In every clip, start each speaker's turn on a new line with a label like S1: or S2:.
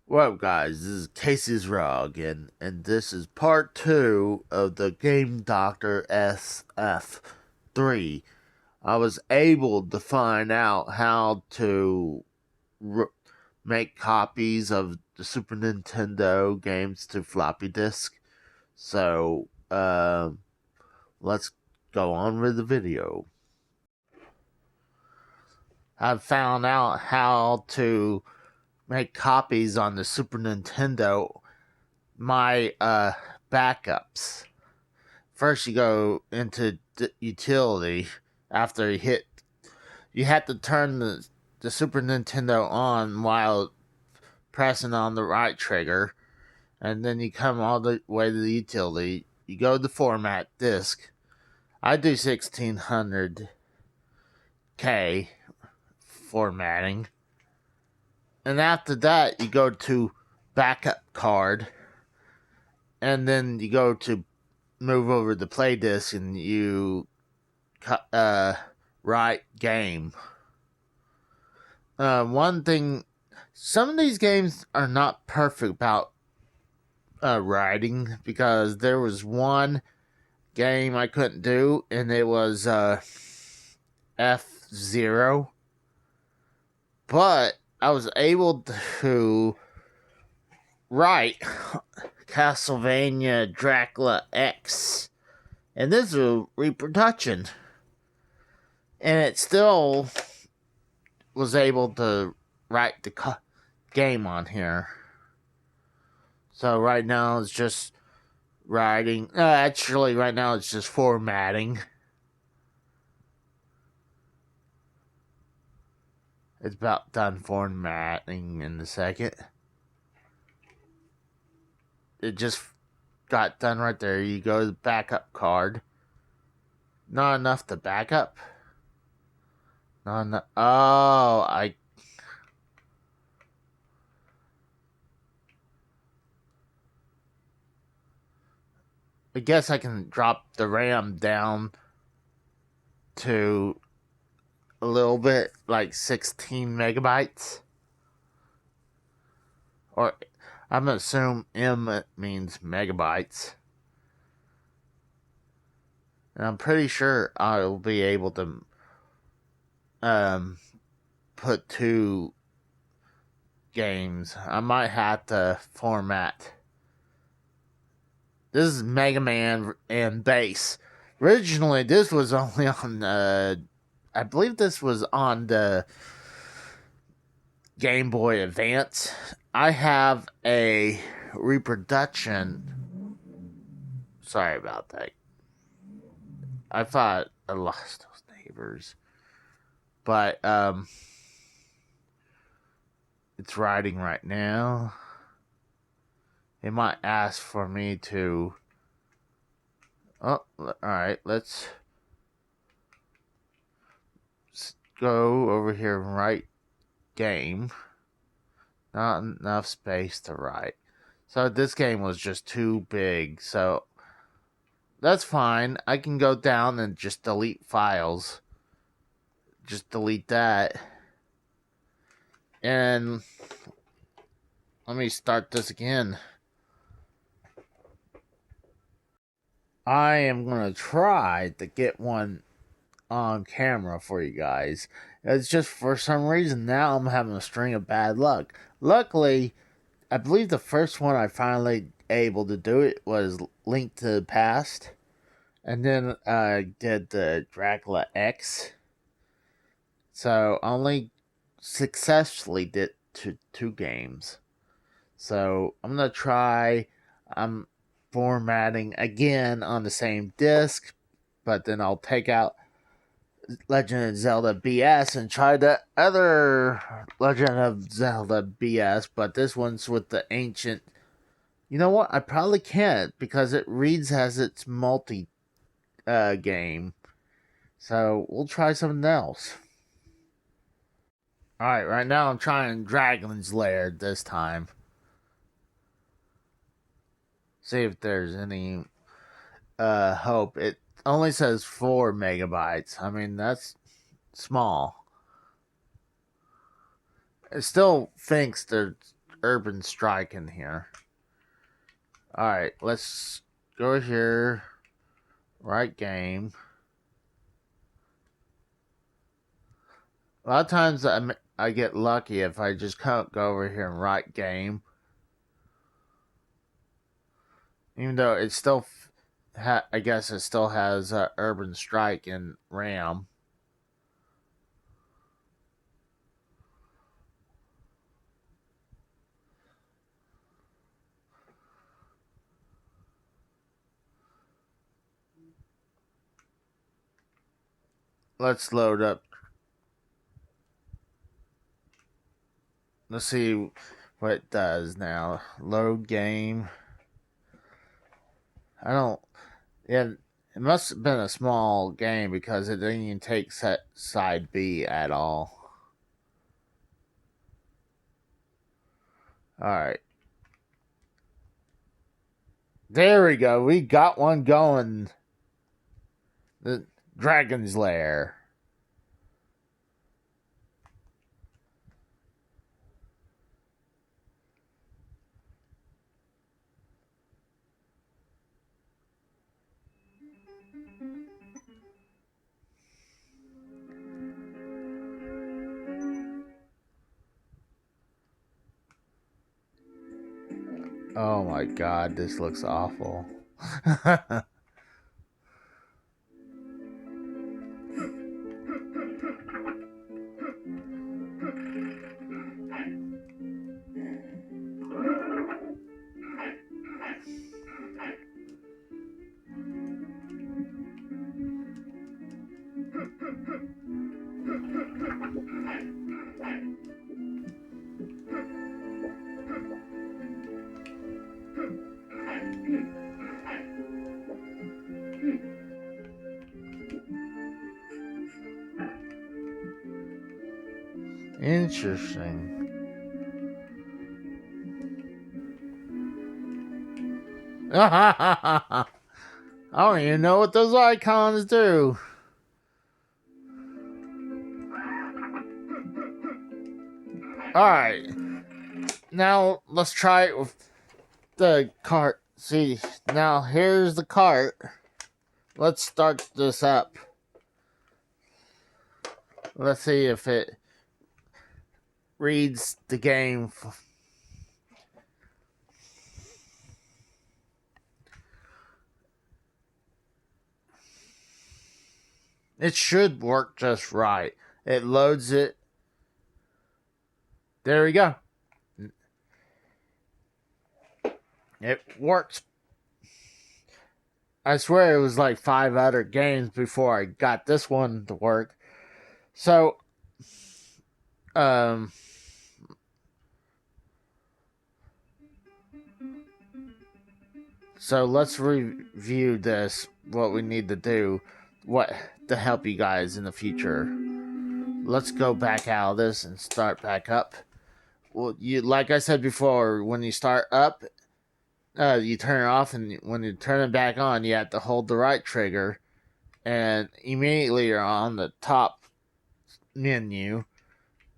S1: Well, guys, this is Casey's Rug, and this is part 2 of the Game Doctor SF3. I was able to find out how to make copies of the Super Nintendo games to floppy disk. So, let's go on with the video. I found out how to make copies on the Super Nintendo. My backups. First, you go into utility. After you had to turn the Super Nintendo on while pressing on the right trigger, and then you come all the way to the utility. You go to format disk. I do 1600K formatting, and after that, you go to backup card, and then you go to move over the play disc and you write game. One thing, some of these games are not perfect about writing, because there was one game I couldn't do, and it was F-Zero. But I was able to write Castlevania Dracula X, and this is a reproduction, and it still was able to write the game on here. So right now it's just writing. Actually, right now it's just formatting. It's about done formatting in a second. It just got done right there. You go to the backup card. Not enough to backup. Not enough. Oh, I guess I can drop the RAM down to a little bit, like 16 megabytes. Or I'm gonna assume M means megabytes. And I'm pretty sure I'll be able to put 2 games. I might have to format. This is Mega Man and Bass. Originally, this was only on I believe this was on the Game Boy Advance. I have a reproduction. Sorry about that. I thought I lost those neighbors. But, it's writing right now. It might ask for me to... Oh, alright, let's go over here and write game. Not enough space to write. So this game was just too big, so that's fine. I can go down and just delete files. Just delete that. And let me start this again. I am going to try to get one on camera for you guys. It's just for some reason now I'm having a string of bad luck. Luckily, I believe the first one I finally able to do it was Link to the Past. And then I did the Dracula X. So I only successfully did two games. So I'm going to try. I'm formatting again on the same disc, but then I'll take out Legend of Zelda BS and try the other Legend of Zelda BS, but this one's with the ancient. You know what? I probably can't because it reads as its multi game. So we'll try something else. Alright, right now I'm trying Dragon's Lair this time. See if there's any hope. It only says 4 megabytes. I mean, that's small. It still thinks there's urban strike in here. Alright, let's go here. Right game. A lot of times I get lucky if I just go over here and write game. Even though it still, I guess it still has Urban Strike and RAM. Let's load up. Let's see what it does now. Load game. I don't. Yeah, it must have been a small game because it didn't even take side B at all. Alright. There we go. We got one going. The Dragon's Lair. Oh my god, this looks awful. Interesting. I don't even know what those icons do. Alright. Now, let's try it with the cart. See, now here's the cart. Let's start this up. Let's see if it reads the game. It should work just right. It loads it. There we go. It works. I swear it was like 5 other games before I got this one to work. So, so let's review this, what we need to do, what to help you guys in the future. Let's go back out of this and start back up. Well, like I said before, when you start up, you turn it off, and when you turn it back on, you have to hold the right trigger, and immediately you're on the top menu,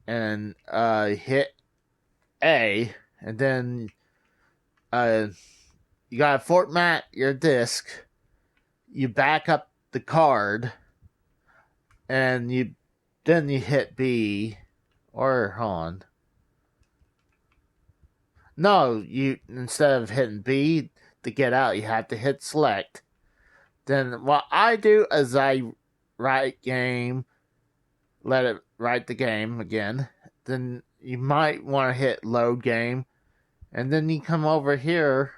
S1: and hit A, and then you gotta format your disk. You back up the card, and then you hit B, or hold on. No, you instead of hitting B to get out, you have to hit select. Then what I do is I write game, let it write the game again. Then you might want to hit load game, and then you come over here.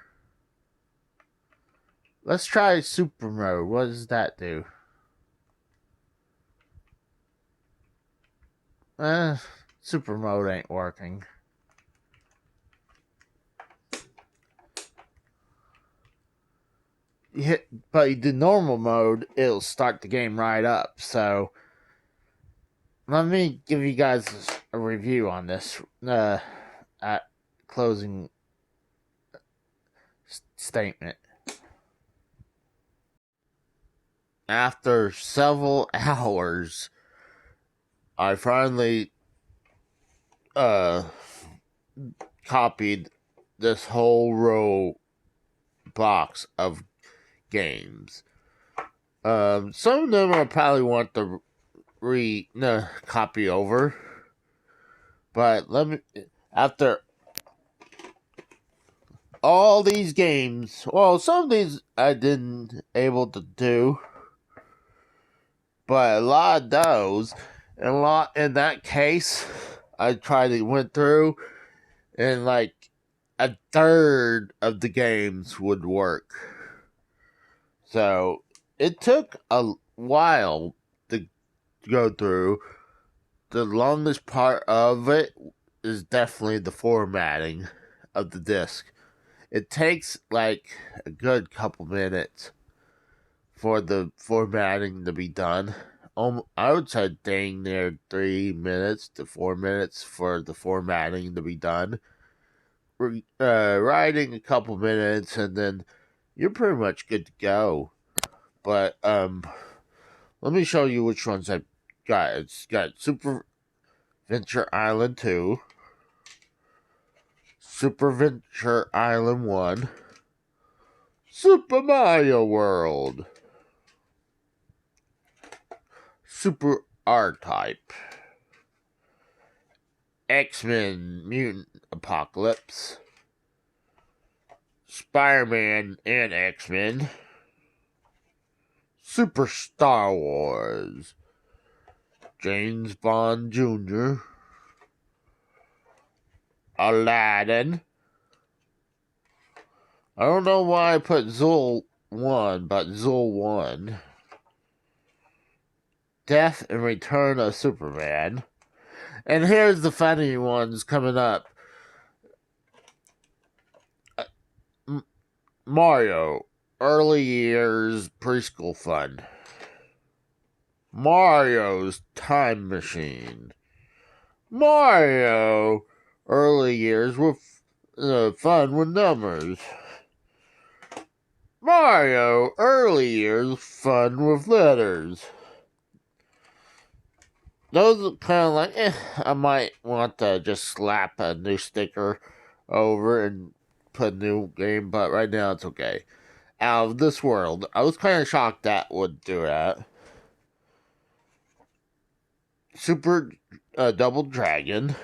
S1: Let's try super mode. What does that do? Super mode ain't working. But you do normal mode, it'll start the game right up. So let me give you guys a review on this at closing statement. After several hours, I finally copied this whole row box of games. Some of them I probably want to copy over, but let me after all these games. Well, some of these I didn't able to do, but a lot of those, and a lot in that case, I tried to went through, and like a third of the games would work. So it took a while to go through. The longest part of it is definitely the formatting of the disc. It takes like a good couple minutes for the formatting to be done. I would say dang near 3 minutes to 4 minutes for the formatting to be done. Writing a couple minutes, and then you're pretty much good to go. But let me show you which ones I've got. It's got Super Venture Island 2, Super Venture Island 1, Super Mario World, Super R-Type, X-Men Mutant Apocalypse, Spider-Man and X-Men, Super Star Wars, James Bond Jr., Aladdin. I don't know why I put Zool 1, but Zool 1. Death and Return of Superman. And here's the funny ones coming up. Mario, Early Years Preschool Fun. Mario's Time Machine. Mario, Early Years with Fun with Numbers. Mario, Early Years Fun with Letters. Those are kind of like, I might want to just slap a new sticker over and put a new game, but right now it's okay. Out of This World. I was kind of shocked that would do that. Super Double Dragon.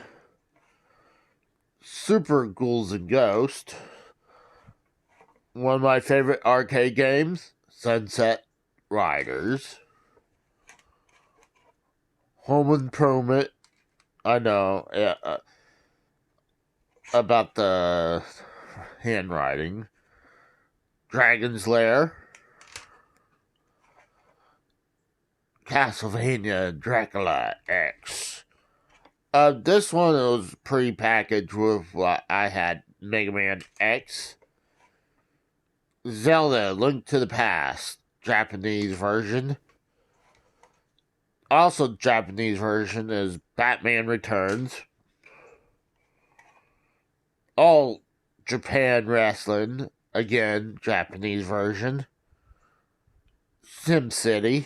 S1: Super Ghouls and Ghosts. One of my favorite arcade games, Sunset Riders. Home Improvement. I know about the handwriting. Dragon's Lair. Castlevania Dracula X. This one was pre-packaged with what I had, Mega Man X. Zelda Link to the Past, Japanese version. Also Japanese version is Batman Returns. All Japan Wrestling, again, Japanese version. SimCity.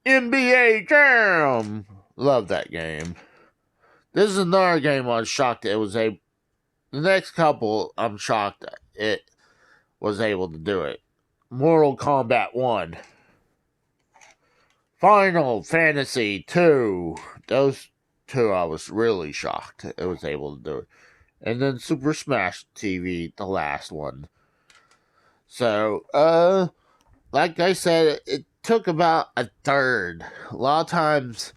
S1: NBA Jam! Love that game. This is another game I was shocked it was the next couple, I'm shocked it was able to do it. Mortal Kombat 1. Final Fantasy 2. Those two I was really shocked it was able to do it. And then Super Smash TV, the last one. So, like I said, it took about a third. A lot of times,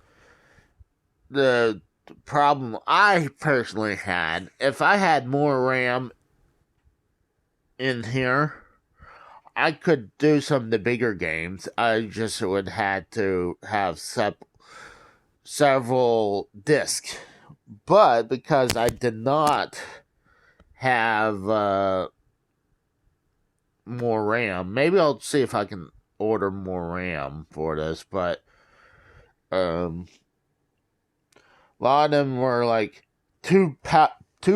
S1: the problem I personally had, if I had more RAM in here, I could do some of the bigger games. I just would have to have several discs. But because I did not have more RAM, maybe I'll see if I can order more RAM for this. But a lot of them were like too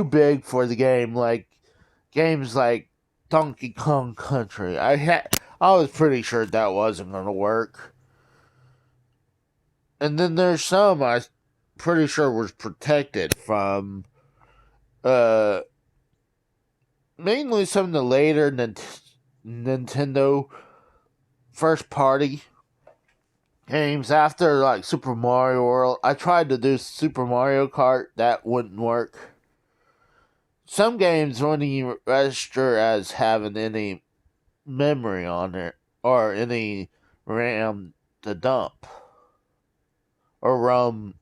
S1: big for the game. Like games like Donkey Kong Country. I was pretty sure that wasn't gonna work. And then there's some I pretty sure was protected from mainly some of the later Nintendo first party games after like Super Mario World. I tried to do Super Mario Kart, that wouldn't work. Some games wouldn't even register as having any memory on it or any RAM to dump or ROM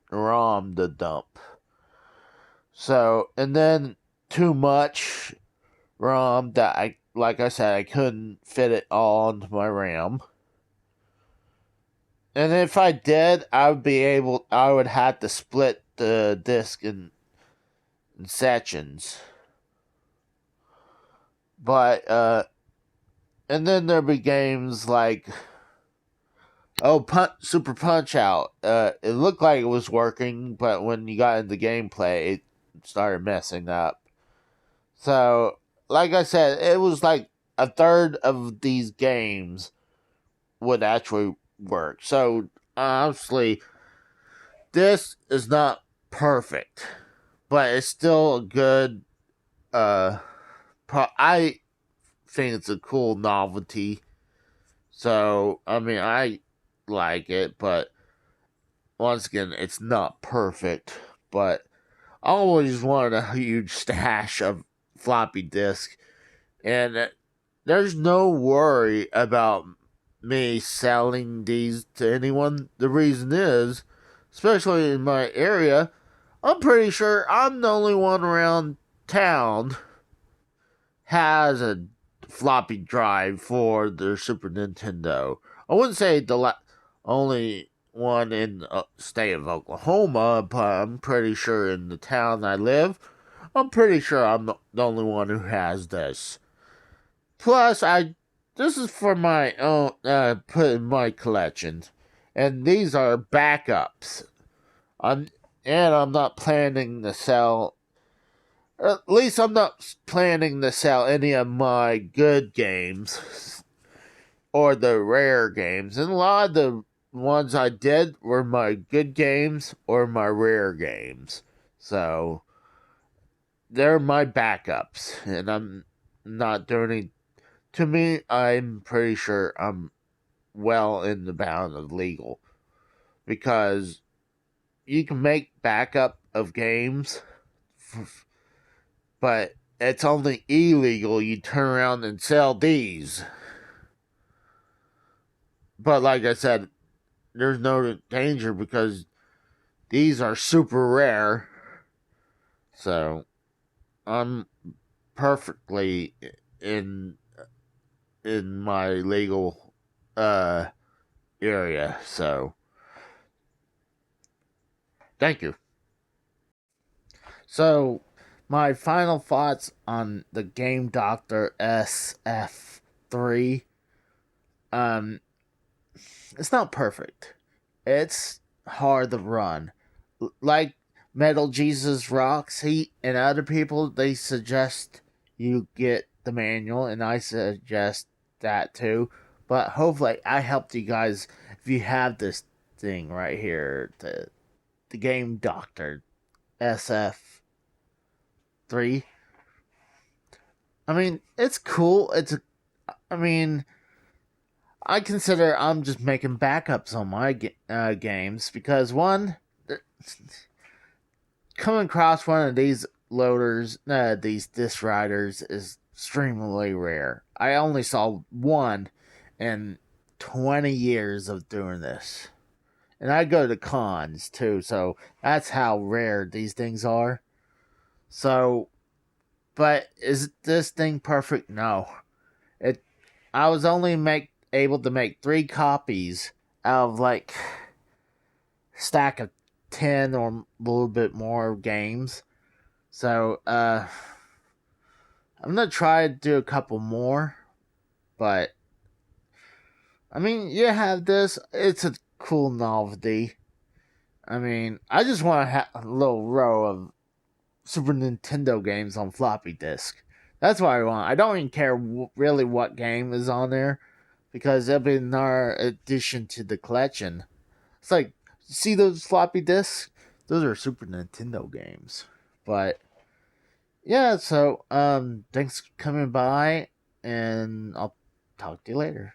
S1: to dump. So, and then too much ROM that like I said, I couldn't fit it all onto my RAM. And if I did, I would have to split the disc in sections. But, and then there'd be games like, Super Punch Out. It looked like it was working, but when you got into gameplay, it started messing up. So, like I said, it was like a third of these games would actually work. So, obviously, this is not perfect, but it's still a good, I think it's a cool novelty. So, I mean, I like it, but once again, it's not perfect. But I always wanted a huge stash of floppy disk, and there's no worry about me selling these to anyone. The reason is, especially in my area, I'm pretty sure I'm the only one around town has a floppy drive for their Super Nintendo. I wouldn't say the only one in the state of Oklahoma, but I'm pretty sure in the town I live, I'm pretty sure I'm the only one who has this. Plus, this is for my own, put in my collection, and these are backups. I'm not planning to sell. At least I'm not planning to sell any of my good games or the rare games. And a lot of the ones I did were my good games or my rare games. So they're my backups, and I'm not doing any. To me, I'm pretty sure I'm well in the bound of legal, because you can make backup of games, but it's only illegal you turn around and sell these. But like I said, there's no danger because these are super rare. So I'm perfectly in my legal area. So thank you. So my final thoughts on the Game Doctor SF3. It's not perfect. It's hard to run. Like Metal Jesus Rocks, he and other people, they suggest you get the manual, and I suggest that too. But hopefully, I helped you guys. If you have this thing right here, the Game Doctor SF3. I mean, it's cool. I mean, I consider I'm just making backups on my games because one, coming across one of these loaders, these disc riders, is extremely rare. I only saw one in 20 years of doing this. And I go to cons too, so that's how rare these things are. So, but is this thing perfect? No. It. I was only able to make 3 copies out of like stack of 10 or a little bit more games. So, I'm gonna try to do a couple more, but I mean, you have this. It's a cool novelty. I mean, I just want to have a little row of Super Nintendo games on floppy disk. That's what I want. I don't even care really what game is on there, because it'll be another addition to the collection. It's like, see those floppy disks? Those are Super Nintendo games. But yeah, so thanks for coming by, and I'll talk to you later.